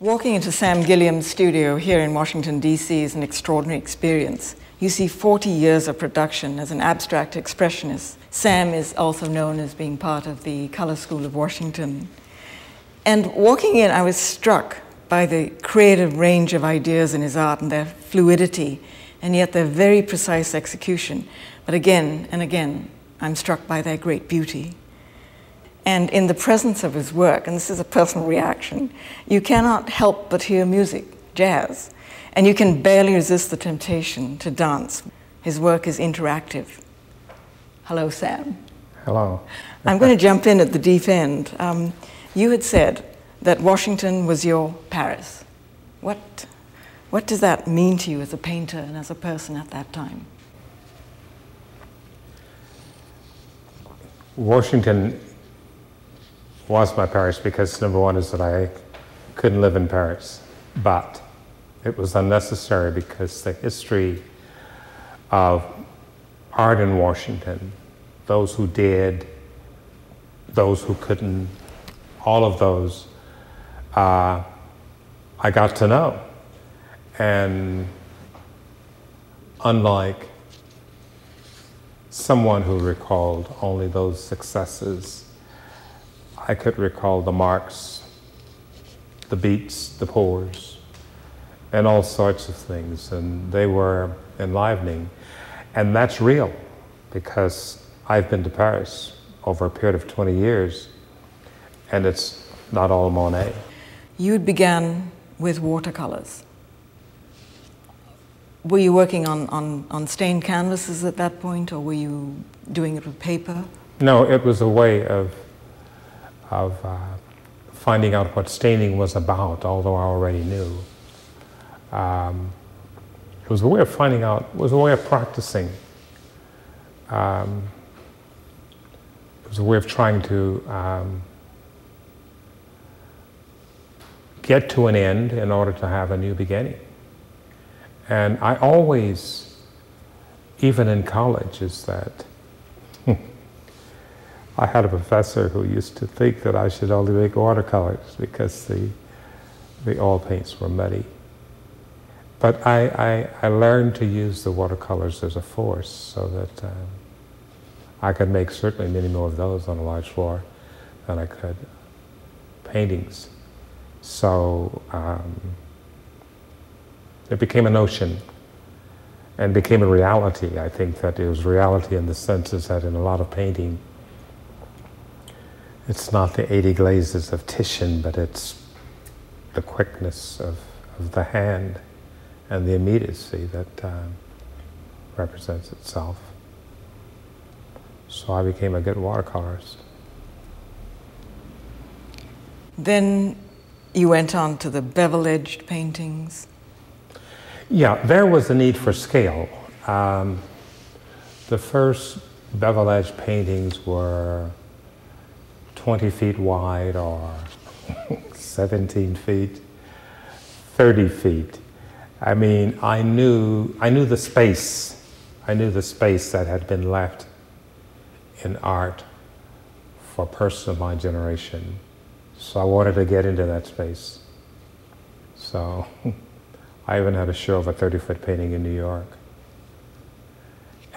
Walking into Sam Gilliam's studio here in Washington, D.C. is an extraordinary experience. You see 40 years of production as an abstract expressionist. Sam is also known as being part of the Color School of Washington. And walking in, I was struck by the creative range of ideas in his art and their fluidity, and yet their very precise execution. But again and again, I'm struck by their great beauty. And in the presence of his work, and this is a personal reaction, you cannot help but hear music, jazz, and you can barely resist the temptation to dance. His work is interactive. Hello, Sam. Hello. I'm going to jump in at the deep end. You had said that Washington was your Paris. What does that mean to you as a painter and as a person at that time? Washington was my Paris because number one is that I couldn't live in Paris, but it was unnecessary because the history of art in Washington, those who did, those who couldn't, all of those, I got to know. And unlike someone who recalled only those successes, I could recall the marks, the beats, the pores, and all sorts of things, and they were enlivening. And that's real, because I've been to Paris over a period of 20 years, and it's not all Monet. You began with watercolors. Were you working on stained canvases at that point, or were you doing it with paper? No, it was a way of finding out what staining was about, although I already knew. It was a way of finding out, it was a way of practicing. It was a way of trying to get to an end in order to have a new beginning. And I always, even in college, is that I had a professor who used to think that I should only make watercolors because the oil paints were muddy. But I learned to use the watercolors as a force so that I could make certainly many more of those on a large floor than I could paintings. So it became a notion and became a reality. I think that it was reality in the sense is that in a lot of painting, it's not the 80 glazes of Titian, but it's the quickness of the hand and the immediacy that represents itself. So I became a good watercolorist. Then you went on to the bevel-edged paintings. Yeah, there was a need for scale. The first bevel-edged paintings were 20 feet wide or 17 feet, 30 feet. I mean, I knew the space. I knew the space that had been left in art for a person of my generation. So I wanted to get into that space. So I even had a show of a 30-foot painting in New York.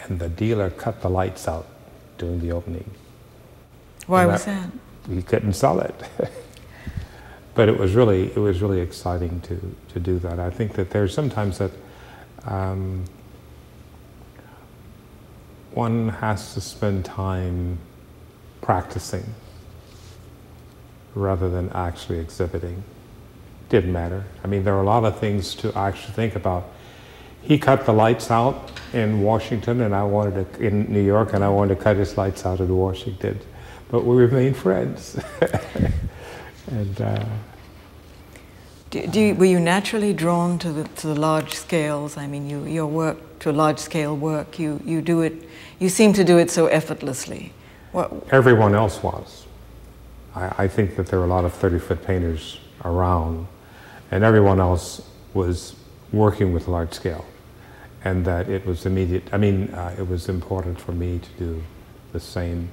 And the dealer cut the lights out during the opening. Why was that? He couldn't sell it. But it was really exciting to do that. I think that there's sometimes that one has to spend time practicing rather than actually exhibiting. Didn't matter. I mean, there are a lot of things to actually think about. He cut the lights out in Washington, and I wanted to, in New York, and I wanted to cut his lights out in Washington. But we remained friends. And were you naturally drawn to the large scales? I mean, your work, to large scale work, you do it, you seem to do it so effortlessly. Everyone else was. I think that there were a lot of 30-foot painters around, and everyone else was working with large scale, and that it was immediate. I mean, it was important for me to do the same.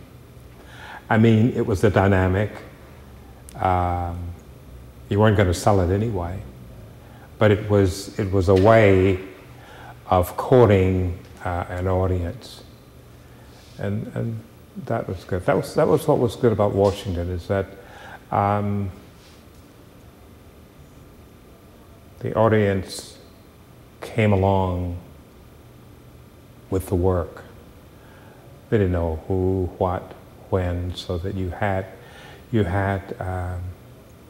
I mean, it was a dynamic. You weren't going to sell it anyway. But it was a way of courting an audience, and that was good. That was what was good about Washington, is that the audience came along with the work. They didn't know who, what, when, so that you had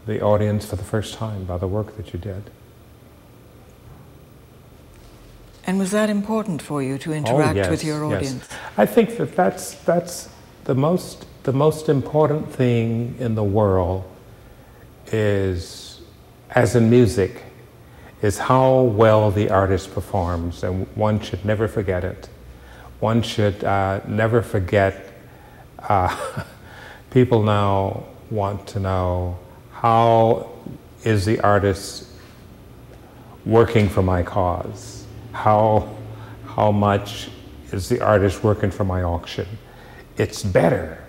the audience for the first time by the work that you did. And was that important for you to interact with your audience? Yes. I think that's the most important thing in the world is, as in music, is how well the artist performs, and one should never forget it. One should never forget. People now want to know, how is the artist working for my cause? How much is the artist working for my auction? It's better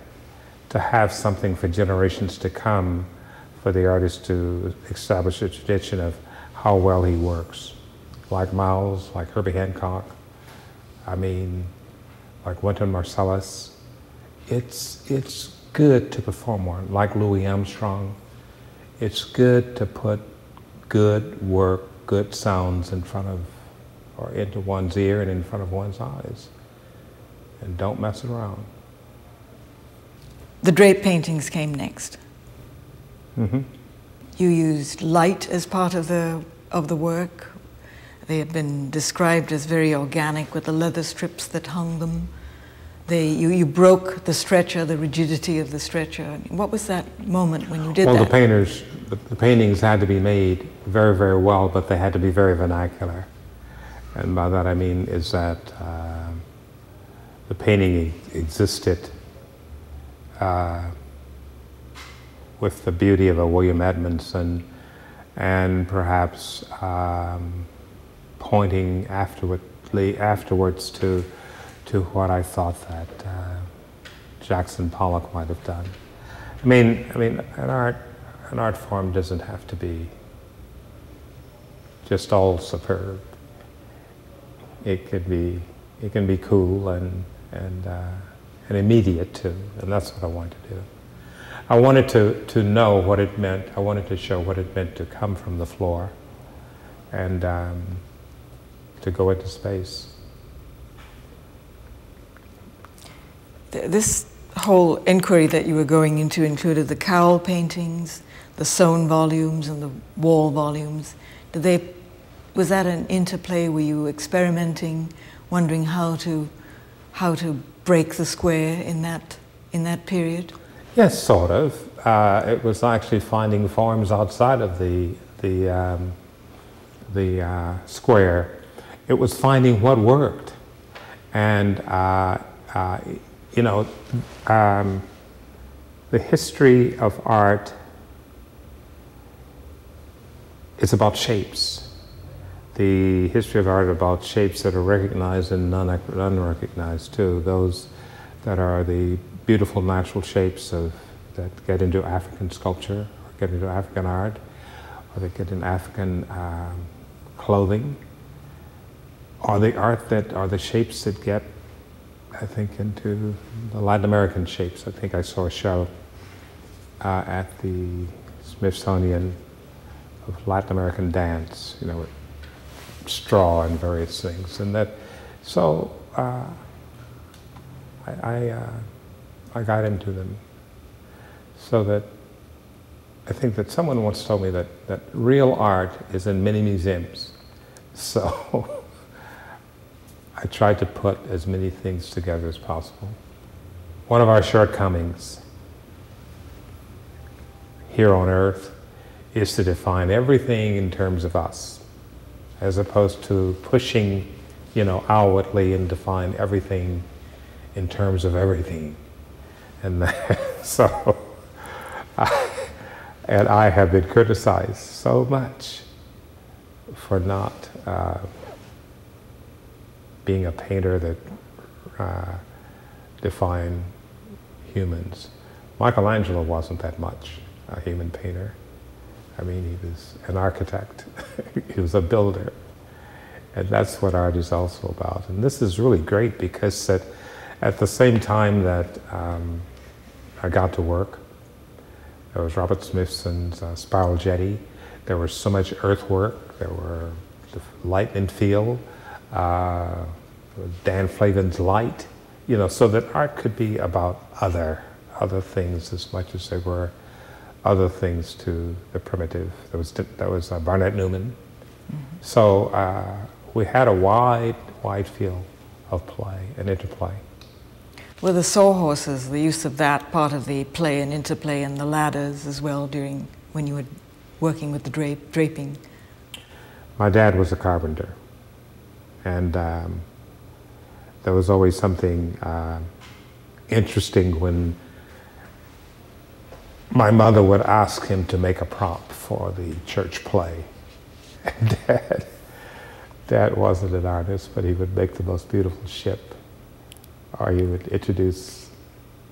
to have something for generations to come, for the artist to establish a tradition of how well he works. Like Miles, like Herbie Hancock, I mean, like Wynton Marsalis. It's good to perform one, like Louis Armstrong. It's good to put good work, good sounds in front of, or into one's ear and in front of one's eyes. And don't mess around. The drape paintings came next. Mm-hmm. You used light as part of the work. They have been described as very organic, with the leather strips that hung them. You broke the stretcher, the rigidity of the stretcher. I mean, what was that moment when you did that? Well, the paintings had to be made very, very well, but they had to be very vernacular. And by that I mean is that the painting existed with the beauty of a William Edmondson, and perhaps pointing afterwards to what I thought that Jackson Pollock might have done. I mean, an art form doesn't have to be just all superb. It can be cool and immediate too, and that's what I wanted to do. I wanted to know what it meant. I wanted to show what it meant to come from the floor and to go into space. This whole inquiry that you were going into included the cowl paintings, the sewn volumes, and the wall volumes. Was that an interplay? Were you experimenting, wondering how to break the square in that period? Yes, sort of. It was actually finding forms outside of the square. It was finding what worked, and you know, the history of art is about shapes. The history of art is about shapes that are recognized and unrecognized too. Those that are the beautiful natural shapes that get into African sculpture, or get into African art, or that get in African clothing, or the art that are the shapes that get, I think, into the Latin American shapes. I think I saw a show at the Smithsonian of Latin American dance, you know, with straw and various things, and that. So I got into them, so that I think that someone once told me that real art is in many museums. So I tried to put as many things together as possible. One of our shortcomings here on Earth is to define everything in terms of us, as opposed to pushing, you know, outwardly and define everything in terms of everything. And so, and I have been criticized so much for not being a painter that defined humans. Michelangelo wasn't that much a human painter. I mean, he was an architect. He was a builder. And that's what art is also about. And this is really great because at the same time that I got to work, there was Robert Smithson's Spiral Jetty. There was so much earthwork. There were the light and feel, Dan Flavin's light, you know, so that art could be about other things as much as there were other things to the primitive. That was Barnett Newman. Mm-hmm. So we had a wide field of play and interplay. Were the sawhorses, the use of that part of the play and interplay, and the ladders as well when you were working with the draping? My dad was a carpenter, and there was always something interesting when my mother would ask him to make a prop for the church play. And Dad wasn't an artist, but he would make the most beautiful ship, or he would introduce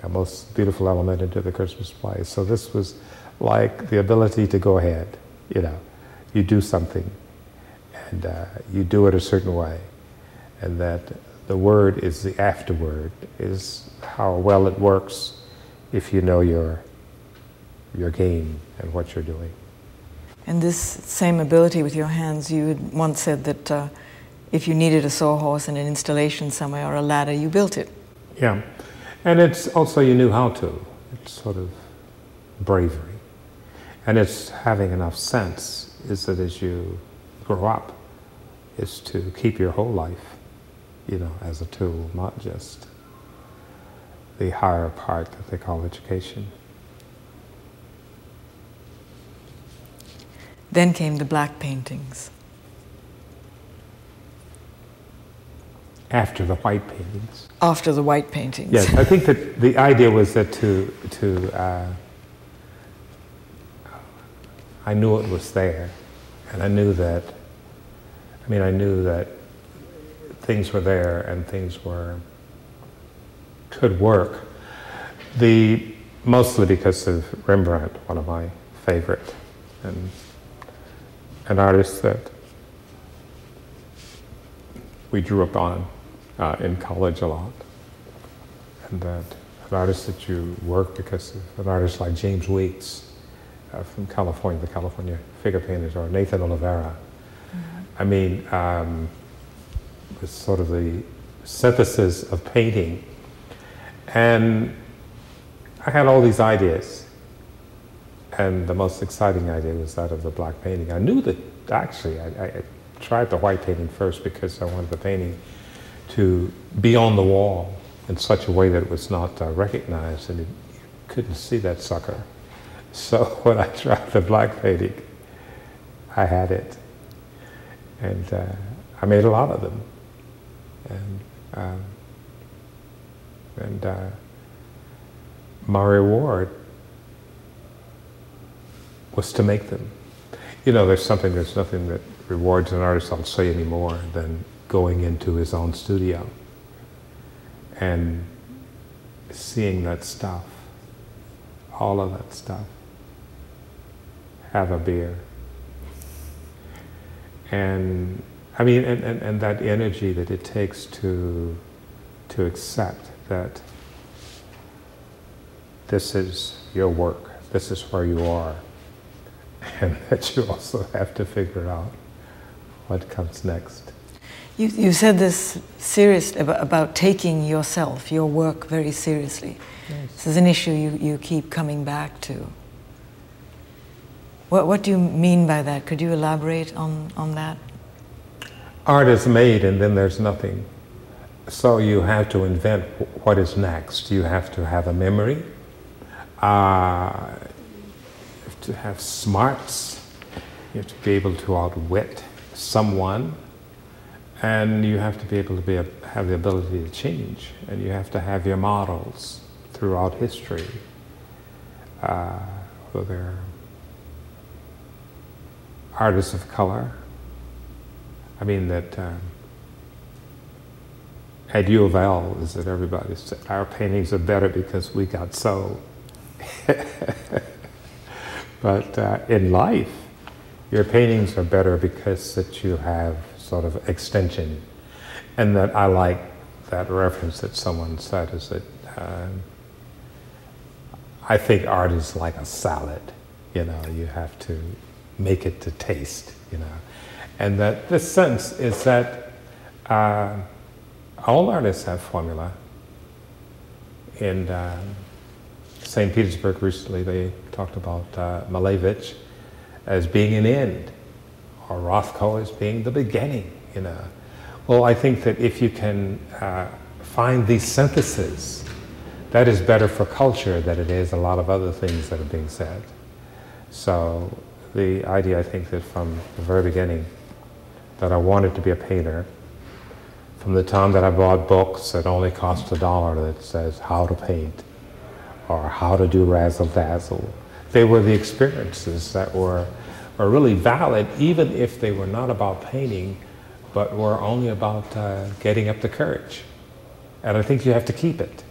the most beautiful element into the Christmas play. So this was like the ability to go ahead, you know, you do something, and you do it a certain way, and that the word is the afterword, is how well it works if you know your game and what you're doing. And this same ability with your hands, you had once said that if you needed a sawhorse in an installation somewhere or a ladder, you built it. Yeah, and it's also you knew how to. It's sort of bravery. And it's having enough sense, is that as you grow up, is to keep your whole life, you know, as a tool, not just the higher part that they call education. Then came the black paintings. After the white paintings. After the white paintings. Yes, I think that the idea was that I knew it was there, and I knew that things were there and things could work. Mostly because of Rembrandt, one of my favorite, and an artist that we drew up on in college a lot, and that an artist that you work because of an artist like James Weeks from California, the California figure painters, or Nathan Oliveira. Mm-hmm. I mean, it's sort of the synthesis of painting, and I had all these ideas. And the most exciting idea was that of the black painting. I knew that, actually, I tried the white painting first because I wanted the painting to be on the wall in such a way that it was not recognized, and you couldn't see that sucker. So when I tried the black painting, I had it. And I made a lot of them. And my reward was to make them. You know, there's nothing that rewards an artist, I'll say, anymore than going into his own studio and seeing that stuff, all of that stuff, have a beer. And I mean, and that energy that it takes to accept that this is your work, this is where you are, and that you also have to figure out what comes next. You said this about taking yourself, your work, very seriously. Yes. This is an issue you keep coming back to. What do you mean by that? Could you elaborate on that? Art is made and then there's nothing. So you have to invent what is next. You have to have a memory. To have smarts, you have to be able to outwit someone, and you have to be able to have the ability to change, and you have to have your models throughout history, whether they're artists of color. I mean that at U of L is that everybody said our paintings are better because we got so. But in life, your paintings are better because that you have sort of extension. And that I like that reference that someone said is that I think art is like a salad. You know, you have to make it to taste, you know. And that this sense is that all artists have formula. In St. Petersburg recently, they talked about Malevich as being an end, or Rothko as being the beginning, you know. Well, I think that if you can find these syntheses, that is better for culture than it is a lot of other things that are being said. So the idea, I think, that from the very beginning, that I wanted to be a painter, from the time that I bought books that only cost $1 that says how to paint, or how to do razzle-dazzle, they were the experiences that were really valid, even if they were not about painting, but were only about getting up the courage. And I think you have to keep it.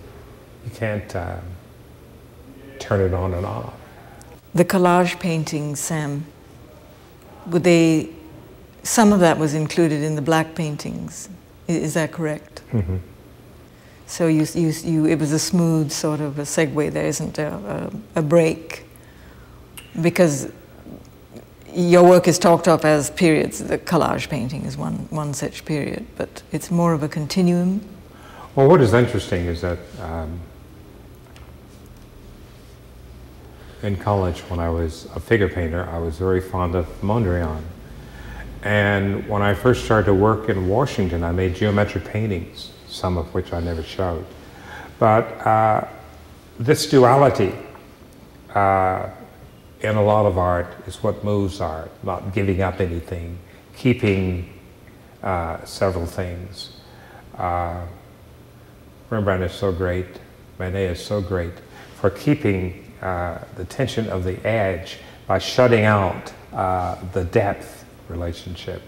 You can't turn it on and off. The collage paintings, Sam, would they, some of that was included in the black paintings, is that correct? Mm-hmm. So it was a smooth sort of a segue, there isn't a break, because your work is talked of as periods. The collage painting is one such period, but it's more of a continuum. Well, what is interesting is that in college, when I was a figure painter, I was very fond of Mondrian. And when I first started to work in Washington, I made geometric paintings, some of which I never showed. But this duality in a lot of art is what moves art, not giving up anything, keeping several things. Rembrandt is so great, Manet is so great for keeping the tension of the edge by shutting out the depth relationship.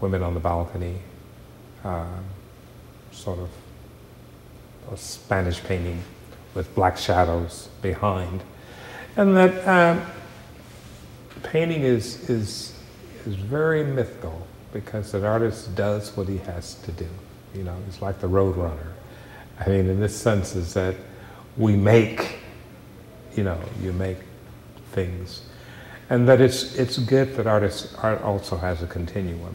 Women on the balcony, sort of a Spanish painting with black shadows behind. And that painting is very mythical, because an artist does what he has to do. You know, it's like the road runner. I mean, in this sense is that we make, you know, you make things. And that it's good that art also has a continuum,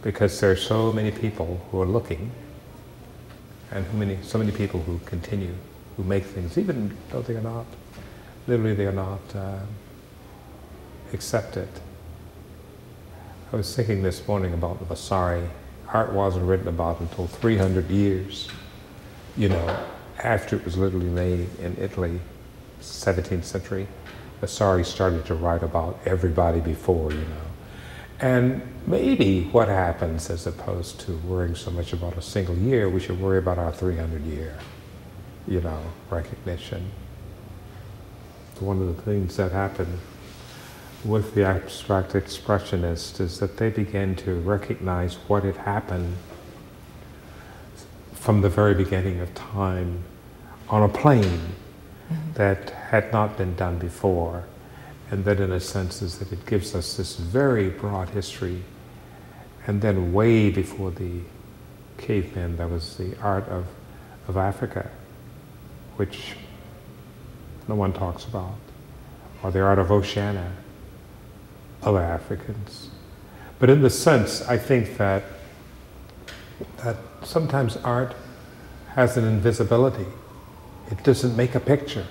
because there are so many people who are looking, and so many people who continue, who make things, even though they are not, literally they are not accepted. I was thinking this morning about Vasari. Art wasn't written about until 300 years, you know, after it was literally made in Italy, 17th century. Vasari started to write about everybody before, you know. And maybe what happens, as opposed to worrying so much about a single year, we should worry about our 300-year, you know, recognition. One of the things that happened with the abstract expressionists is that they began to recognize what had happened from the very beginning of time on a plane that had not been done before, and that in a sense is that it gives us this very broad history. And then way before the cavemen, there was the art of Africa, which no one talks about, or the art of Oceania, other Africans. But in the sense, I think that sometimes art has an invisibility. It doesn't make a picture.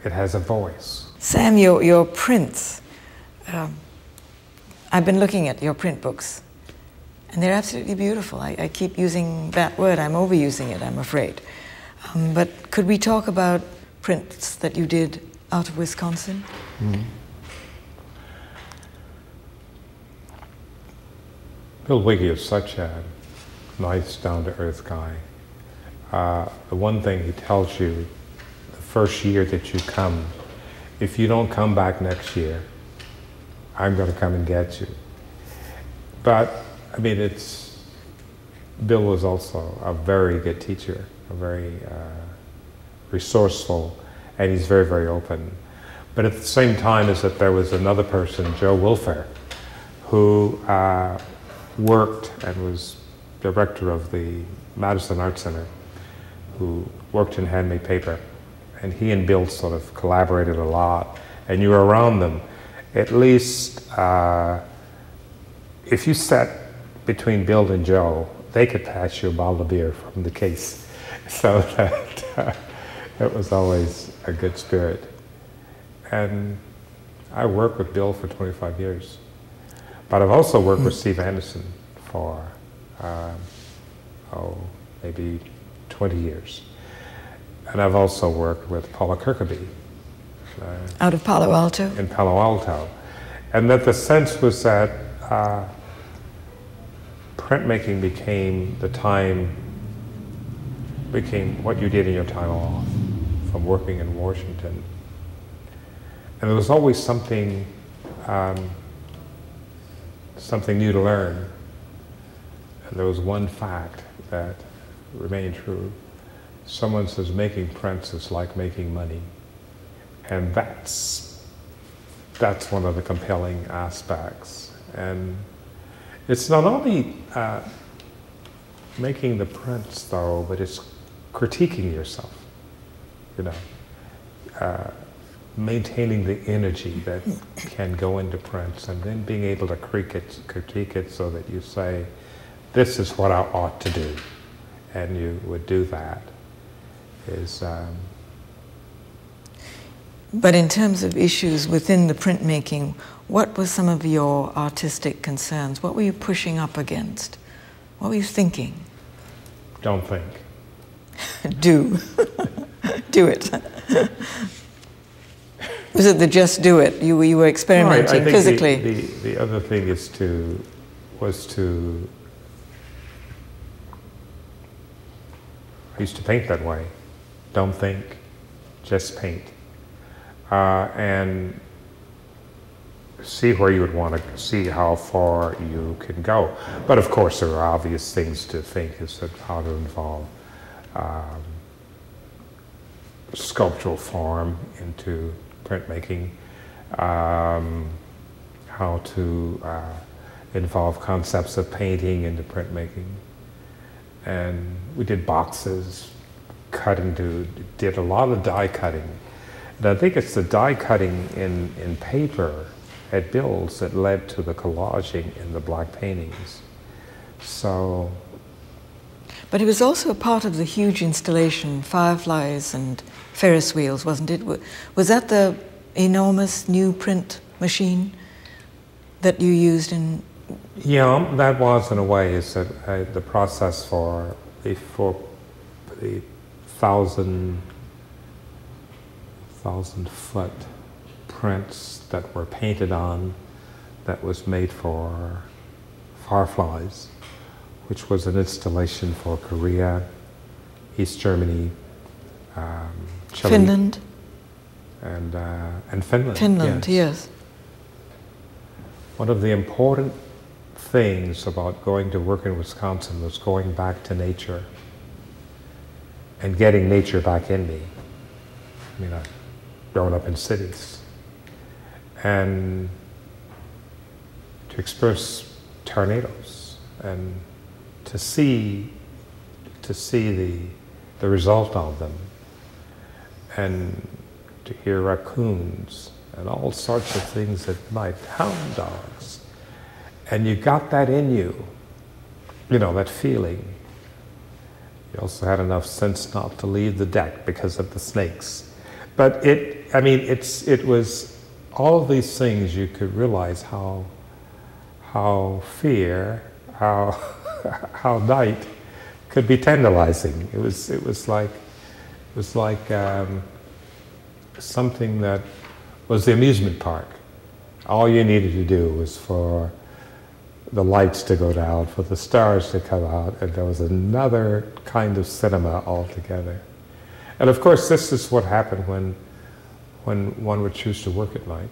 It has a voice. Sam, your prints, I've been looking at your print books, and they're absolutely beautiful. I keep using that word. I'm overusing it, I'm afraid. But could we talk about prints that you did out of Wisconsin? Mm-hmm. Bill Wiggy is such a nice, down-to-earth guy. The one thing he tells you, the first year that you come, if you don't come back next year, I'm going to come and get you. But, I mean, Bill was also a very good teacher, a very resourceful, and he's very, very open. But at the same time as that, there was another person, Joe Wilfair, who worked and was director of the Madison Art Center, who worked in handmade paper. And he and Bill sort of collaborated a lot, and you were around them. At least, if you sat between Bill and Joe, they could pass you a bottle of beer from the case. So that it was always a good spirit. And I worked with Bill for 25 years. But I've also worked with Steve Anderson for, maybe 20 years. And I've also worked with Paula Kirker. Out of Palo Alto? In Palo Alto. And that the sense was that printmaking became what you did in your time off from working in Washington. And there was always something new to learn. And there was one fact that remained true. Someone says making prints is like making money. And that's one of the compelling aspects. And it's not only making the prints though, but it's critiquing yourself, you know, maintaining the energy that can go into prints and then being able to critique it so that you say, this is what I ought to do. And you would do that. But in terms of issues within the printmaking, what were some of your artistic concerns? What were you pushing up against? What were you thinking? Don't think. Do. Do it. Was it the just do it? You were experimenting physically? The other thing I used to paint that way. Don't think, just paint. And see where you would want to see how far you can go. But of course there are obvious things to think, is that how to involve sculptural form into printmaking, how to involve concepts of painting into printmaking. And we did boxes, did a lot of die cutting. And I think it's the die cutting in paper at Bill's that led to the collaging in the black paintings. So. But it was also a part of the huge installation, Fireflies and Ferris wheels, wasn't it? Was that the enormous new print machine that you used in? Yeah, that was in a way, is that the process for the 1,000-foot prints that were painted on, that was made for Fireflies, which was an installation for Korea, East Germany, Chile, Finland, and Finland. Finland, yes. One of the important things about going to work in Wisconsin was going back to nature and getting nature back in me. I mean, I've grown up in cities. And to experience tornadoes and to see the result of them, and to hear raccoons and all sorts of things at night, hound dogs. And you got that in you, that feeling. You also had enough sense not to leave the deck because of the snakes. But it was all of these things. You could realize how fear, how night could be tantalizing. It was like something that was the amusement park. All you needed to do was for the lights to go down, for the stars to come out, and there was another kind of cinema altogether. And of course, this is what happened when one would choose to work at night,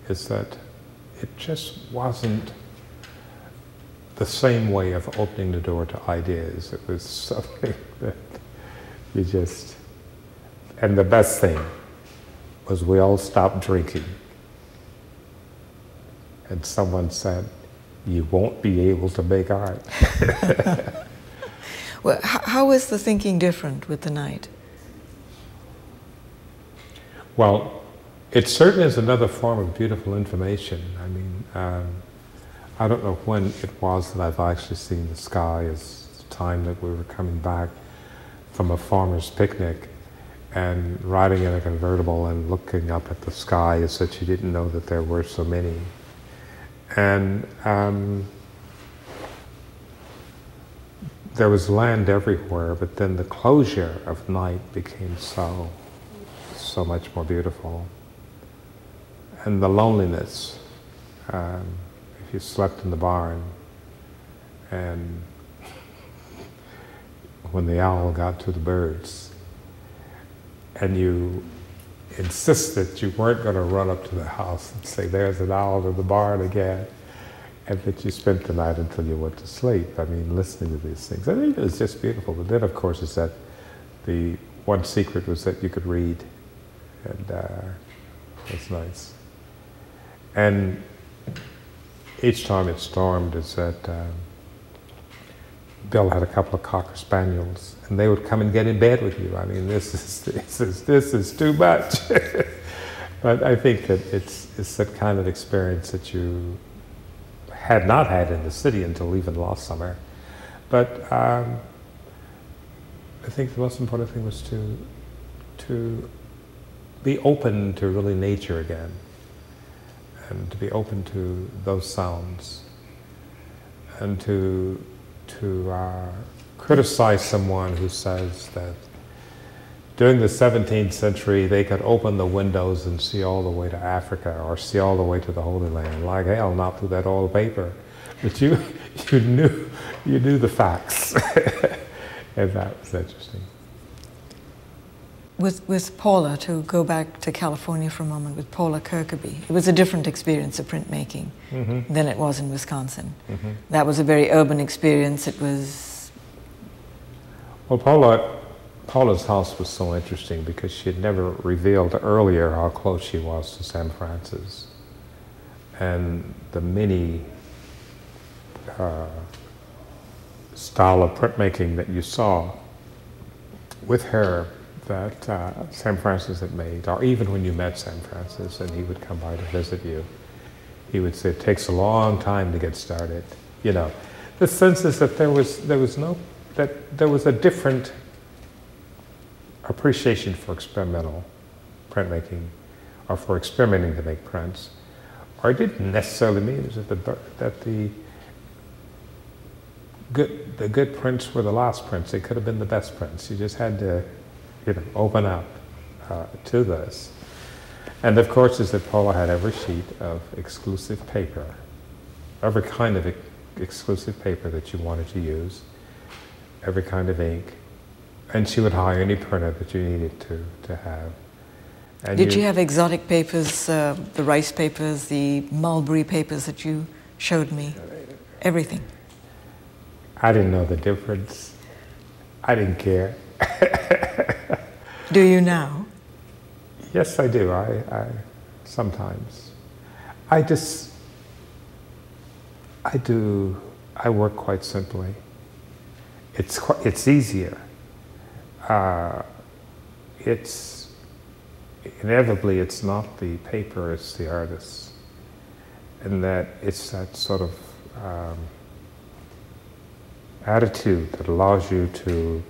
is that it just wasn't the same way of opening the door to ideas. It was something that you just, and the best thing was we all stopped drinking. And someone said, "You won't be able to make art." Well, how is the thinking different with the night? Well, it certainly is another form of beautiful information. I mean, I don't know when it was that I've actually seen the sky. As the time that we were coming back from a farmer's picnic and riding in a convertible and looking up at the sky as that you didn't know that there were so many. And there was land everywhere, but then the closure of night became so much more beautiful. And the loneliness, if you slept in the barn, and when the owl got to the birds, and you insisted you weren't going to run up to the house and say, "There's an owl in the barn again," and that you spent the night until you went to sleep. I mean, listening to these things. I think it was just beautiful. But then, of course, is that the one secret was that you could read, and it's nice. And each time it stormed, is that Bill had a couple of Cocker Spaniels, and they would come and get in bed with you. I mean, this is too much. But I think that it's that kind of experience that you had not had in the city until even last summer. But I think the most important thing was to be open to really nature again, and to be open to those sounds, and to criticize someone who says that during the 17th century they could open the windows and see all the way to Africa or see all the way to the Holy Land. Like hell, not through that old paper. But you knew the facts. And that was interesting. With Paula, to go back to California for a moment, with Paula Kirker, it was a different experience of printmaking than it was in Wisconsin. That was a very urban experience. It was... Well, Paula's house was so interesting because she had never revealed earlier how close she was to Sam Francis. And the mini style of printmaking that you saw with her that Sam Francis had made, or even when you met Sam Francis and he would come by to visit you, he would say, "It takes a long time to get started." You know, the sense is that there was a different appreciation for experimental printmaking, or for experimenting to make prints, or it didn't necessarily mean that the good prints were the last prints. They could have been the best prints. You just had to, open up to this. And of course, is that Paula had every sheet of exclusive paper, every kind of exclusive paper that you wanted to use, every kind of ink, and she would hire any printer that you needed to have. And Did you have exotic papers, the rice papers, the mulberry papers that you showed me? Everything. I didn't know the difference. I didn't care. Do you now? Yes, I do. I sometimes. I work quite simply. It's easier. It's inevitably it's not the paper, it's the artist, and that it's that sort of attitude that allows you to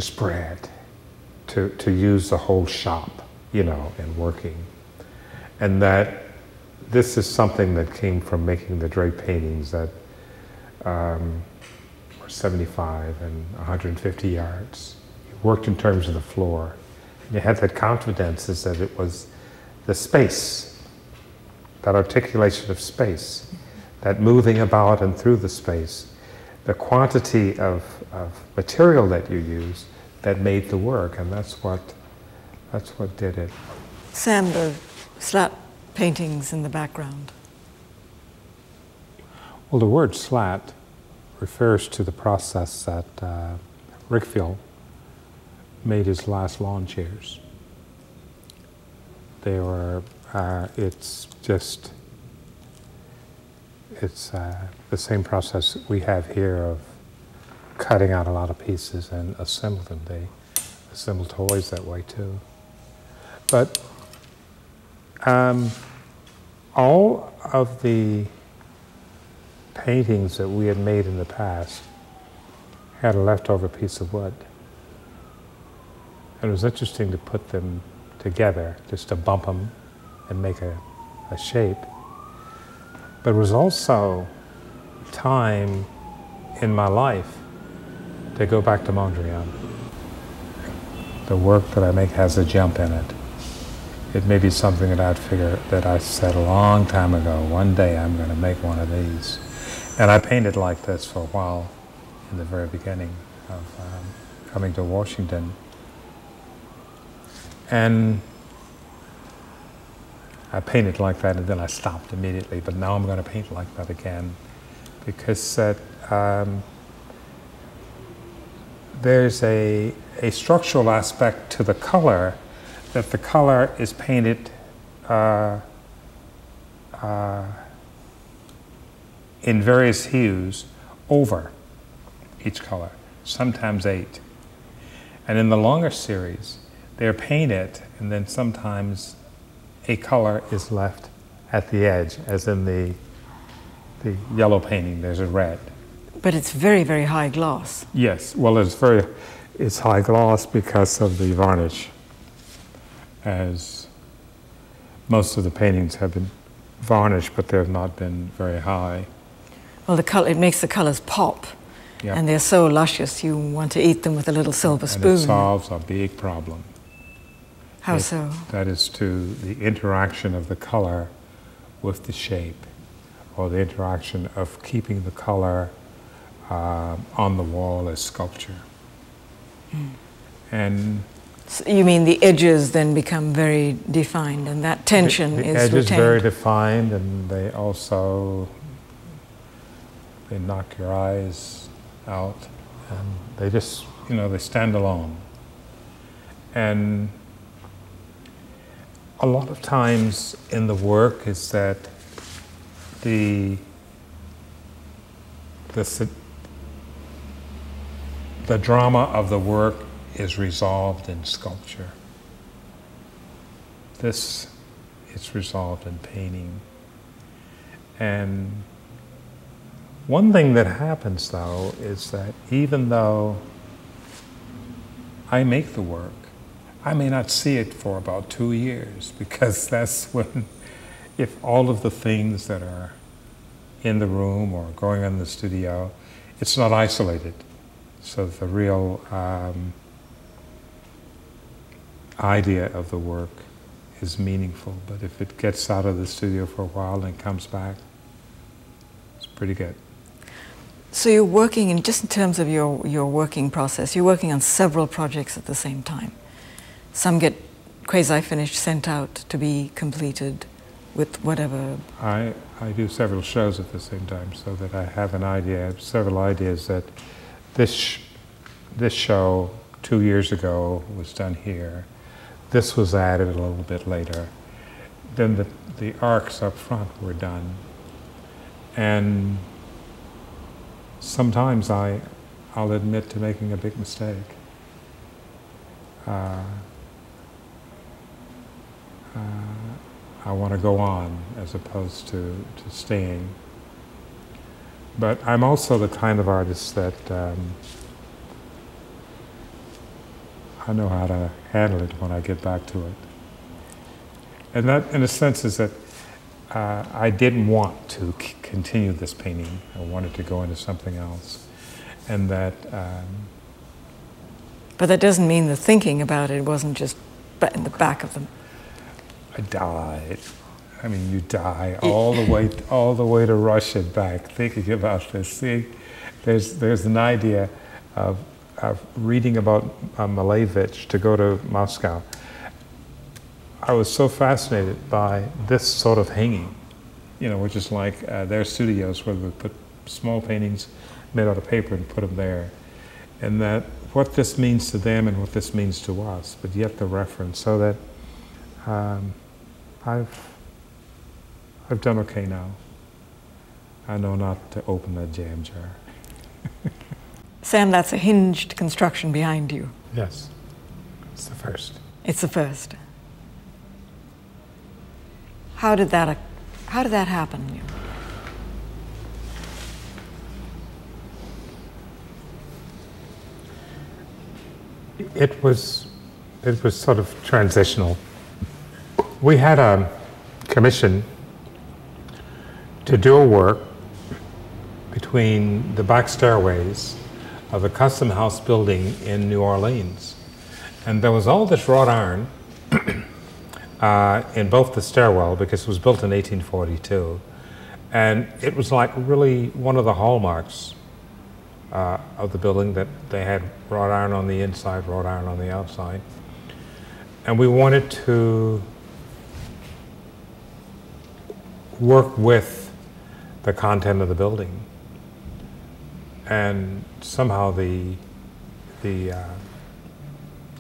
spread, to use the whole shop, in working. And that this is something that came from making the drape paintings that were 75 and 150 yards. You worked in terms of the floor. You had that confidence is that it was the space, that articulation of space, that moving about and through the space, the quantity of material that you use that made the work, and that's what did it. Sam, the slat paintings in the background. Well, the word slat refers to the process that Rickfield made his last lawn chairs. They were, it's the same process we have here of cutting out a lot of pieces and assemble them. They assemble toys that way too. But all of the paintings that we had made in the past had a leftover piece of wood. And it was interesting to put them together, just to bump them and make a shape. But it was also time in my life to go back to Mondrian. The work that I make has a jump in it. It may be something that I'd figure, that I said a long time ago, one day I'm going to make one of these. And I painted like this for a while in the very beginning of coming to Washington. And I painted like that and then I stopped immediately, but now I'm going to paint like that again because there's a structural aspect to the color, that the color is painted in various hues over each color, sometimes 8. And in the longer series, they're painted and then sometimes a color is left at the edge, as in the yellow painting, there's a red. But it's very, very high gloss. Yes, well it's high gloss because of the varnish, as most of the paintings have been varnished, but they have not been very high. Well, it makes the colors pop, yeah. And they're so luscious you want to eat them with a little silver spoon. And it solves a big problem. How so? That is to the interaction of the color with the shape, or the interaction of keeping the color on the wall as sculpture. Mm. And so you mean the edges then become very defined, and that tension the is edges retained? very defined, and they knock your eyes out, and they just, they stand alone. And a lot of times in the work is that the drama of the work is resolved in sculpture. This is resolved in painting. And one thing that happens, though, is that even though I make the work, I may not see it for about 2 years, because that's when, if all of the things that are in the room or going on in the studio, it's not isolated. So the real idea of the work is meaningful. But if it gets out of the studio for a while and comes back, it's pretty good. So you're working, in terms of your working process, you're working on several projects at the same time. Some get quasi-finished, sent out to be completed with whatever. I do several shows at the same time, so that I have an idea. I have several ideas that this show 2 years ago was done here. This was added a little bit later. Then the arcs up front were done. And sometimes I'll admit to making a big mistake. I want to go on as opposed to staying. But I'm also the kind of artist that I know how to handle it when I get back to it. And that, in a sense, is that I didn't want to continue this painting. I wanted to go into something else. And that... but that doesn't mean the thinking about it wasn't just in the back of them. I died. I mean, you die all the way to Russia back, thinking about this. See, there's an idea of reading about Malevich to go to Moscow. I was so fascinated by this sort of hanging, which is like their studios where they put small paintings made out of paper and put them there. And that what this means to them and what this means to us, but yet the reference, so that I've done okay now. I know not to open that jam jar. Sam, that's a hinged construction behind you. Yes, it's the first. It's the first. How did that happen? It was sort of transitional. We had a commission to do a work between the back stairways of a custom house building in New Orleans. And there was all this wrought iron in both the stairwell, because it was built in 1842. And it was like really one of the hallmarks of the building, that they had wrought iron on the inside, wrought iron on the outside. And we wanted to work with the content of the building. And somehow the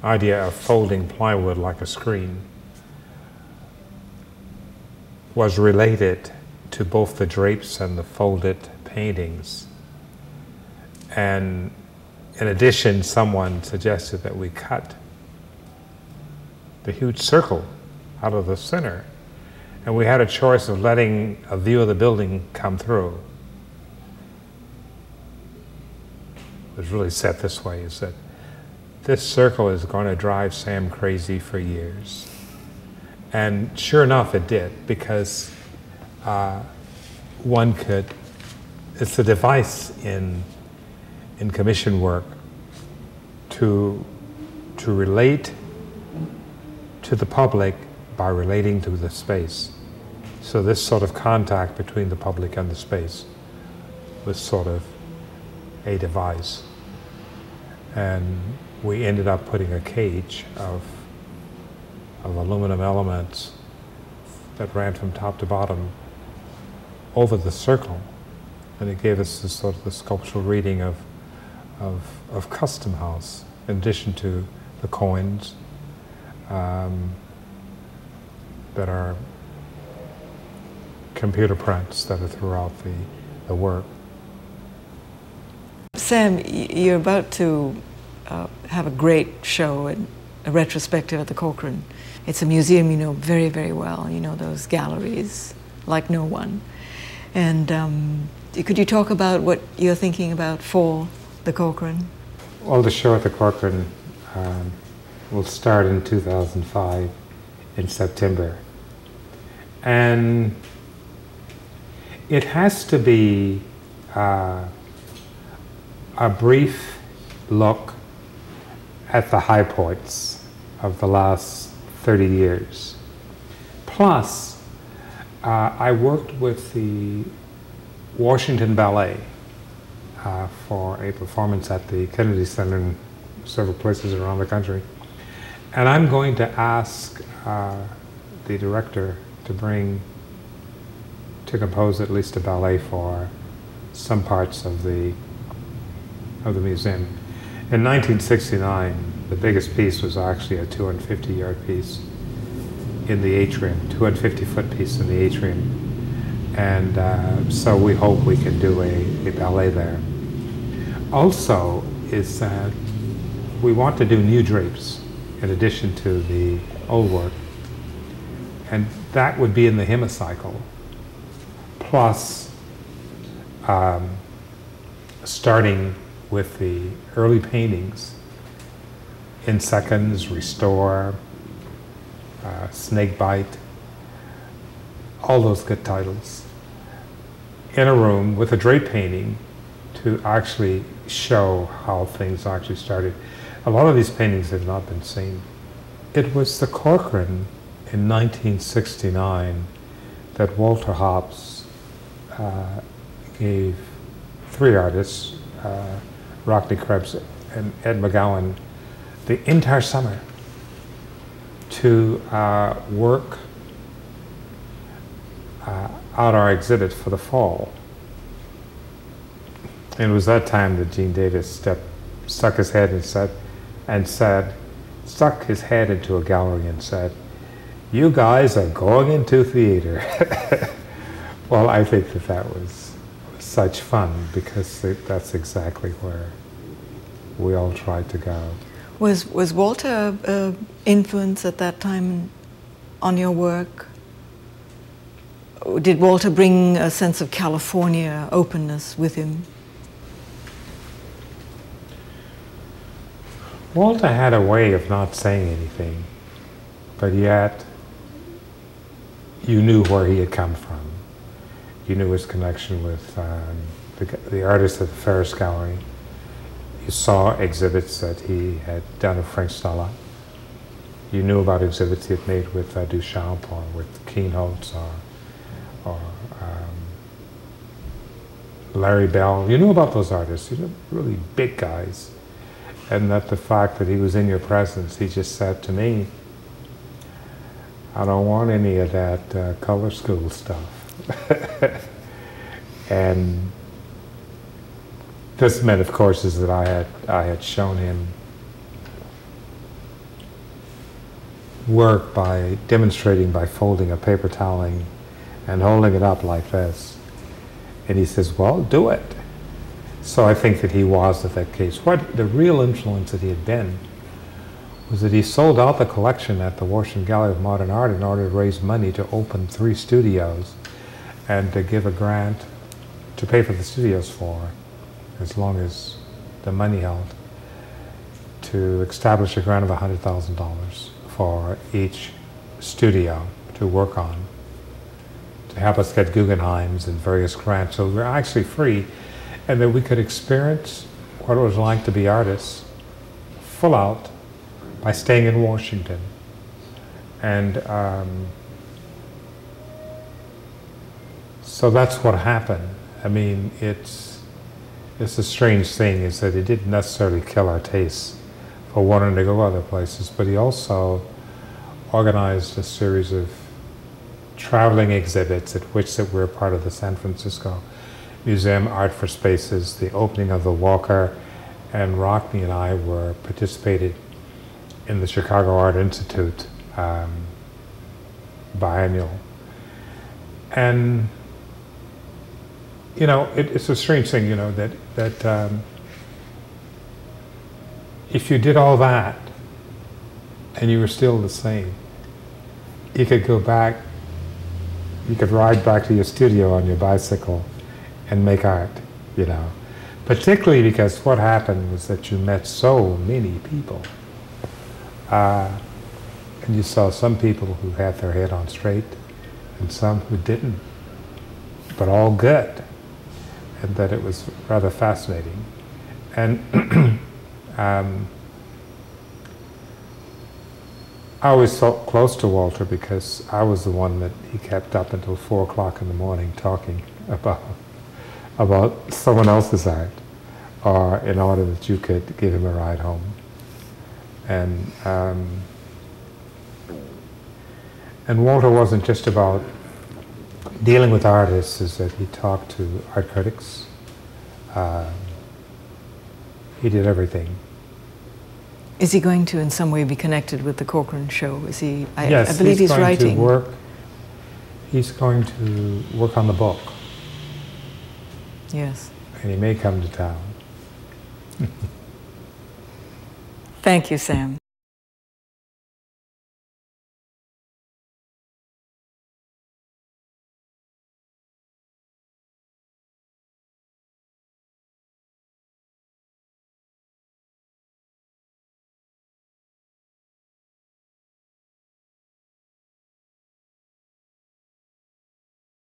idea of folding plywood like a screen was related to both the drapes and the folded paintings. And in addition, someone suggested that we cut the huge circle out of the center. And we had a choice of letting a view of the building come through. It was really set this way, is that this circle is going to drive Sam crazy for years. And sure enough, it did, because one could, it's a device in commission work to relate to the public by relating to the space. So this sort of contact between the public and the space was sort of a device. And we ended up putting a cage of aluminum elements that ran from top to bottom over the circle. And it gave us this sort of the sculptural reading of custom house, in addition to the coins that are computer prints that are throughout the work. Sam, you're about to have a great show, and a retrospective at the Corcoran. It's a museum you know very, very well. You know those galleries like no one. And could you talk about what you're thinking about for the Corcoran? Well, the show at the Corcoran will start in 2005 in September. And it has to be a brief look at the high points of the last 30 years. Plus, I worked with the Washington Ballet for a performance at the Kennedy Center in several places around the country. And I'm going to ask the director to compose at least a ballet for some parts of the museum. In 1969, the biggest piece was actually a 250-yard piece in the atrium, 250-foot piece in the atrium. And so we hope we can do a ballet there. Also is that we want to do new drapes in addition to the old work. And that would be in the hemicycle, plus starting with the early paintings, In Seconds, Restore, Snakebite, all those good titles, in a room with a drape painting to actually show how things actually started. A lot of these paintings have not been seen. It was the Corcoran in 1969 that Walter Hopps gave three artists, Rockney Krebs and Ed McGowan, the entire summer to work out our exhibit for the fall. And it was that time that Gene Davis stuck his head into a gallery and said, you guys are going into theater. Well, I think that that was such fun because that's exactly where we all tried to go. Was Walter influence at that time on your work? Did Walter bring a sense of California openness with him? Walter had a way of not saying anything, but yet you knew where he had come from. You knew his connection with the artists at the Ferris Gallery. You saw exhibits that he had done of French Stella. You knew about exhibits he had made with Duchamp or with Keenholz or Larry Bell. You knew about those artists. You knew really big guys. And that the fact that he was in your presence, he just said to me, I don't want any of that color school stuff. And this meant, of course, is that I had shown him work by demonstrating by folding a paper toweling and holding it up like this. And he says, well, do it. So I think that he was at that case. What the real influence that he had been was that he sold out the collection at the Washington Gallery of Modern Art in order to raise money to open 3 studios and to give a grant to pay for the studios for, as long as the money held, to establish a grant of $100,000 for each studio to work on, to help us get Guggenheims and various grants. So we're actually free, and that we could experience what it was like to be artists full out by staying in Washington. And so that's what happened. I mean, it's a strange thing, is that it didn't necessarily kill our tastes for wanting to go other places, but he also organized a series of traveling exhibits at which that were part of the San Francisco Museum Art for Spaces, the opening of the Walker, and Rockney and I were participated in the Chicago Art Institute biennial. And you know, it's a strange thing, you know, that if you did all that and you were still the same, you could go back, you could ride back to your studio on your bicycle and make art, you know. Particularly because what happened was that you met so many people. And you saw some people who had their head on straight and some who didn't, but all good. And that it was rather fascinating. And I always felt close to Walter because I was the one that he kept up until 4 o'clock in the morning talking about someone else's art, or in order that you could give him a ride home. And Walter wasn't just about dealing with artists, is that he talked to art critics. He did everything. Is he going to in some way be connected with the Corcoran show? Is he? Yes, I believe he's writing. He's going to work on the book. Yes. And he may come to town. Thank you, Sam.